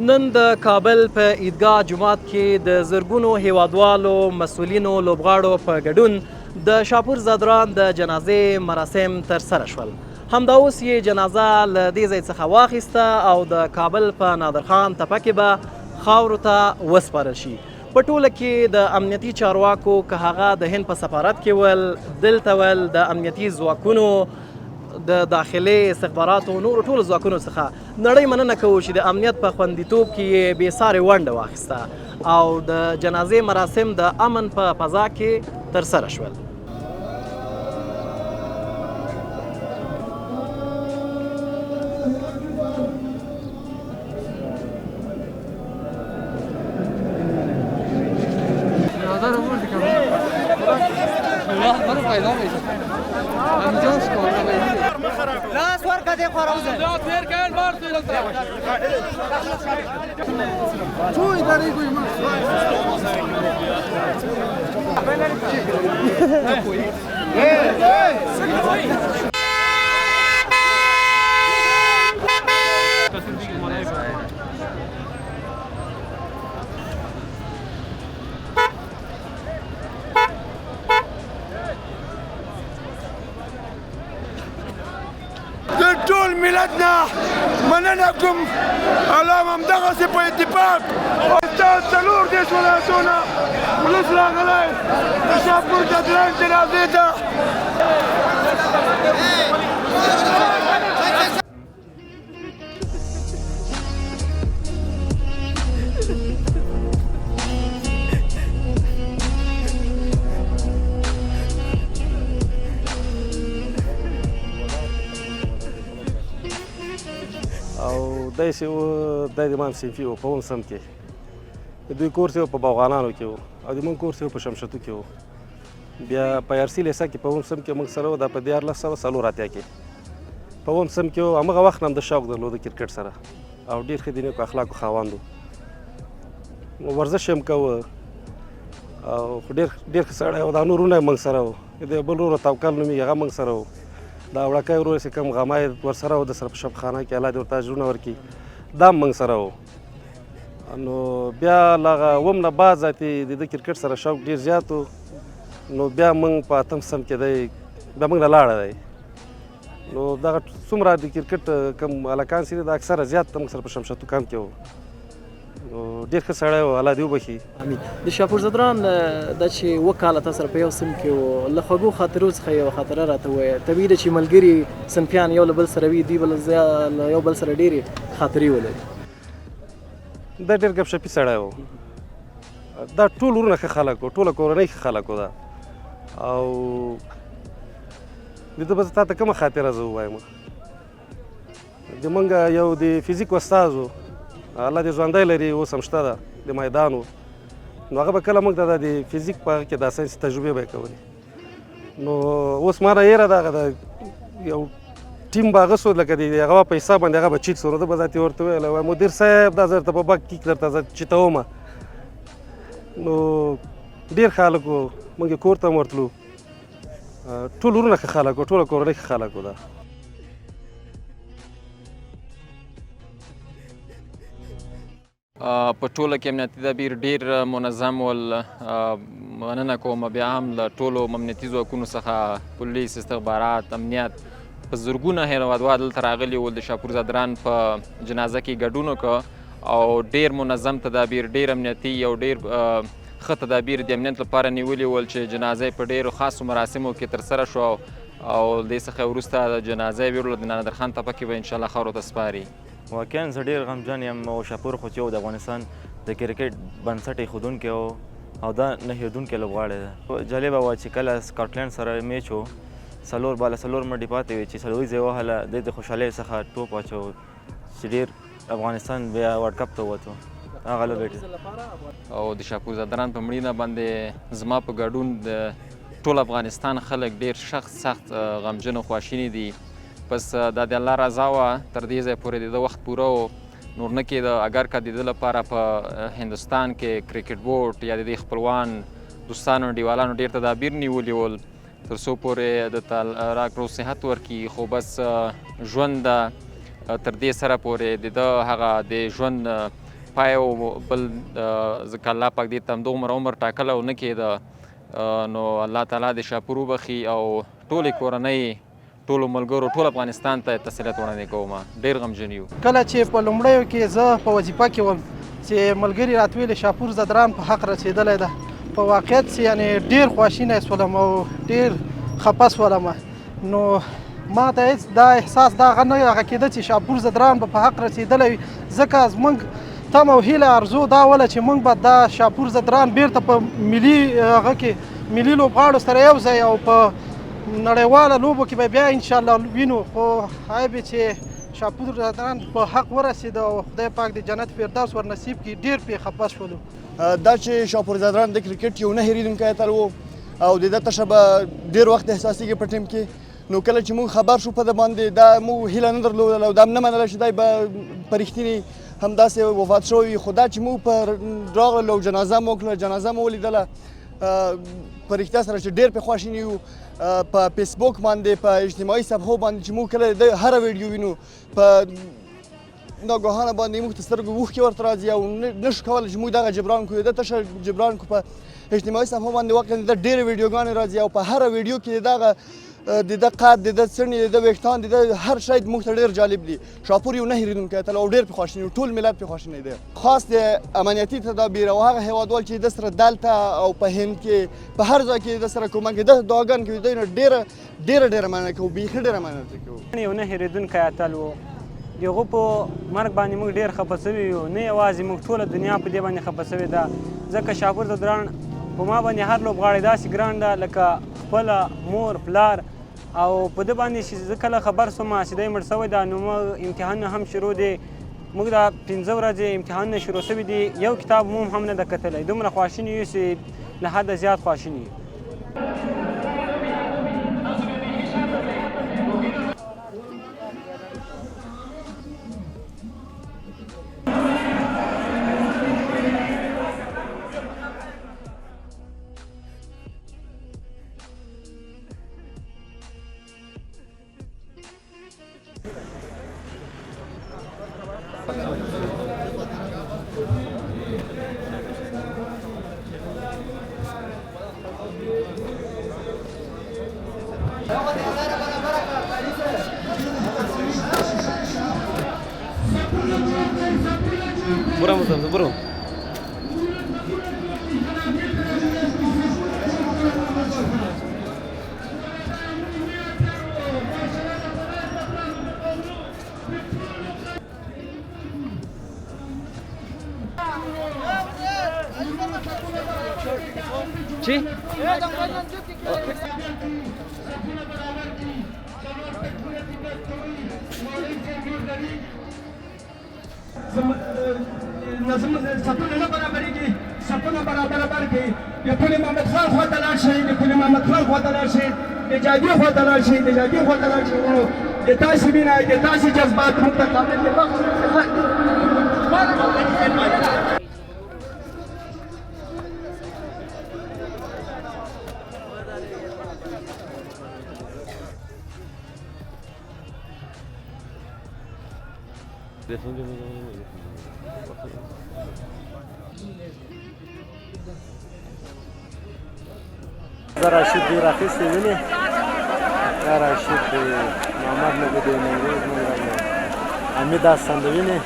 نن د کابل په عیدګاه جومات کې د زرګونو هیوادوالو مسؤلینو لوبغاړو په ګډون د شاپور زادران د جنازې مراسم ترسره شول. همدا اوس یې جنازه له دې ځای څخه واخیسته او د کابل په نادرخان تپه کې به خاورو ته وسپارل شي. په ټوله کې د امنیتي چارواکو که هغه د هند په سفارت کې ول، دلته ول د امنیتي ځواکونو د داخلي استخباراتو نورو ټولو ځواکونو څخه نړۍ مننه کوو چې د امنیت په خوندیتوب کې یې بېسارې ونډه واخیسته او د جنازې مراسم د امن په فضا کې ترسره شول. لاس ورکه دې خوا راوځه لاس تېر کړه بار څو ادارې کوي ټول ملتنا مننه کوم الله همدغسې په اتفاق استاد څلور دېرش ولایتونه ولس راغلی د شاپور زادران جنازې ته. او داسې و دا د امام صنفي و په اوم سم کې د دوی کورس یې په باغوانانو کې و او د موږ کورس یې په شمشتو کې و. بیا په یارسي لیسه کې په اوم سم کې موږ سره و دا په 1984 کې په اوم سم کې و. همغه وخت هم د شوق درلود کرکټ سره او ډېر ښه د نیکو اخلاقو خاوند و. ورزش یې هم کوه او خو ډېر ښه سړی و. دا نور ورونه یې موږ سره و. د بل ورور توکل نومېږي هغه موږ سره و. دا وړکی ورور چې کوم غمی ورسره و د سره په شبخانه کې الله دې ورته اجرونه ورکړي دا هم موږ سره و. نو بیا له هغه اووم نه بعد ذاتې د ده کرکټ سره شوق ډېر زیات و. نو بیا موږ په اتم سم کې دی بیا موږ نه لاړه دی. نو دغه څومره د کرکټ کوم هلکان چې دي دا اکثره زیات موږ سره په شمشتو کمپ کې و. نو ډېر ښه سړی و الله دې وبخي. امین. د شاپور زادران دا چې اووه کاله تا سره په یو سیم کې و له خوږو خاطرو څخه یوه خاطره راته ووایه. طبیعي ده چې ملګري صنفیان یو له بل سره وي دوی به له یو بل سره ډېرې خاطرې ولري. دا ډېر ګپ شپي سړی و. دا ټول ورونه ښه خلک و ټوله کورنۍ ښه خلک و. دا او د ده به تا ته کومه خاطره زه ووایم. د موږ یو د فزیک استاد و الله دې ژوندی لري اوس هم شته ده د میدان و. نو هغه به کله موږ ته د فزیک په هغه کې د ساینس تجربې به یې کولې. نو اوس ما نه یېره ده هغه د یو ټیم به هغه سو لکه د هغه په حساب باندې هغه به چیټ سو. نو ده به ذاتې ورته ویلی وایي مدیر صاحب دا زه درته په بګ کیک درته زه چیټومه. نو ډېر ښه هلک و. موږ یې کور ته هم ورتلو. ټول ورونه ښه خلک و ټوله کورنۍ ښه خلک و. ده په ټوله کې امنیتي تدابیر ډېر منظم ول. مننه کوم بیا هم له ټولو امنیتي ځواکونو څخه پولیس، استخبارات، امنیت په زرګونه هیوادوال دلته راغلي ول د شاپور زادران په جنازه کې ګډون وکړه او ډېر منظم تدابیر ډېر امنیتي او ډېر ښه تدابیر د امنیت لپاره نیولي ول چې جنازه په ډېرو خاصو مراسمو کې ترسره شو او دې څخه وروسته د جنازه یې ویوړله د نادرخان تپه کې به انشاءالله خاورو ته سپاري. واقعا زه ډېر غمجن یم او شاپور خو چې یو د افغانستان د کرکټ بنسټ ایښودونکی و او دا نه هېرېدونکی لوبغاړی ده. جالبه وه چې کله سکاټلینډ سره میچ و 4 بالا 4 منډې پاتې وې چې څلوریزه یې وهله دی د خوشحالۍ څخه ټوپ واچو چې ډېر افغانستان بیا ورلډ کپ ته ووتو. هغه لوبې او د شاپور زادران په مړینه باندې زما په ګډون د ټول افغانستان خلک ډېر سخت غمجن او خواشیني دي. پس دا د الله رضا وه تر دې ځای پورې د ده وخت پوره و. نور نه کېده اگر که د ده لپاره په هندوستان کې کرکټ بورډ یا د دې خپلوان دوستانو انډیوالانو ډېر تدابیر نیولي ول تر څو پورې د راکړو صحت ورکړي. خو بس ژوند تر دې سره پورې د ده هغه د ژوند پای او بل ځکه الله پاک دې ته همدومره عمر ټاکلی او نه کېده نو الله تعالی دې شاپور وبخي او ټولې کورنۍ ټولو ملګرو ټول افغانستان ته تسلیت وړاندې کوم. ډېر غمجن یو. کله چې په لومړیو کې زه په وظیفه کې وم چې ملګري راته ویلې شاپور زدران په حق رسېدلی ده، په واقعیت چې یعنې ډېر خواشینی شولم او ډېر خفه شولم. نو ما ته هېڅ دا احساس دا نه هغه کېده چې شاپور زدران به په حق رسېدلی وي، ځکه زموږ تمه او هیله ارزو دا وله چې موږ به دا شاپور زدران بیرته په ملي هغه کې ملي لوبغاړو سره یو ځای او په نړیواله لوبو کې به بیا انشاءالله وینو. خو عیب چې شاپور زدران په حق ورسېده او خدای پاک د جنت فردوس ور نصیب کړي، ډېر پرې خفه شولو. دا چې شاپور زدران د کرکټ یو نه هېرېدونکی اتل و او د ده تشه به ډېر وخت احساسېږي په ټیم کې. نو کله چې موږ خبر شو په ده باندې دا موږ هیله نه درلودله او دا هم نه منله چې دی به په رښتینې همداسې وفات شوی وي. خو دا چې موږ په راغلل او جنازه مو وکړله، جنازه مو ولیدله، په رښتیا سره چې ډېر پرې خواشیني یو. په فیسبوک باندې په اجتماعي صفحو باندې چې موږ کله د هره ویډیو وینو په ناګهانه باندې موږ ته سترګو اوښکې ورته راځي او نشو کولی چې موږ دغه جبران کړو. د تشه جبران کړو په اجتماعي صفحو باندې واقعا د ډېرې ویډیوګانې راځي او په هره ویډیو کې دغه د ده قد، د ده څڼې، د ده ویښتان، د ده هر شی موږ ته ډېر جالب دي. شاپور یو نه هېرېدونکی اتل او ډېر پرې خواشینی، ټول ملت پرې خواشینی دی. خاص د امنیتي تدابیر او هغه هېوادوال چې د سره دلته او په هند کې په هر ځای کې د سره کومک کوي، د دعاګانې کوي، دوی نه ډېره مننه کوو، بیخي ډېره مننه کوو. یو نه هېرېدونکی اتل و. د هغو په مرګ باندې موږ ډېر خفه سوي یو. نه یوازې موږ، ټوله دنیا په دې باندې خفه سوې ده، ځکه شاپور زدران په ما باندې هر لوبغاړی داسې ګران ده لکه خپله مور پلار. او په ده باندې چې زه کله خبر سوم چې دی مړ سوی ده، نو موږ امتحانونه هم شروع دی. موږ دا 15 ورځې امتحانونه شروع سوي دي، یو کتاب مو هم نه ده کتلی. دومره خواشیني یو چې له حده زیات خواشیني یو. برو چی؟ سپونه برابرېږي، سپونه برابر کړي. د پل محمد خان خواته لاړ شئ، د پل محمد خان خواته لاړ شئ، د جاجي خواته لاړ شئ، د جاجي خواته لاړ شئ. ورو د تاسې مینه، د تاسې جذبات موږ ته کامل دي. دا راشد دی راخیستی ویني، دا راشد دی محمد نبی دی نیروز حمید حسن دی ویني.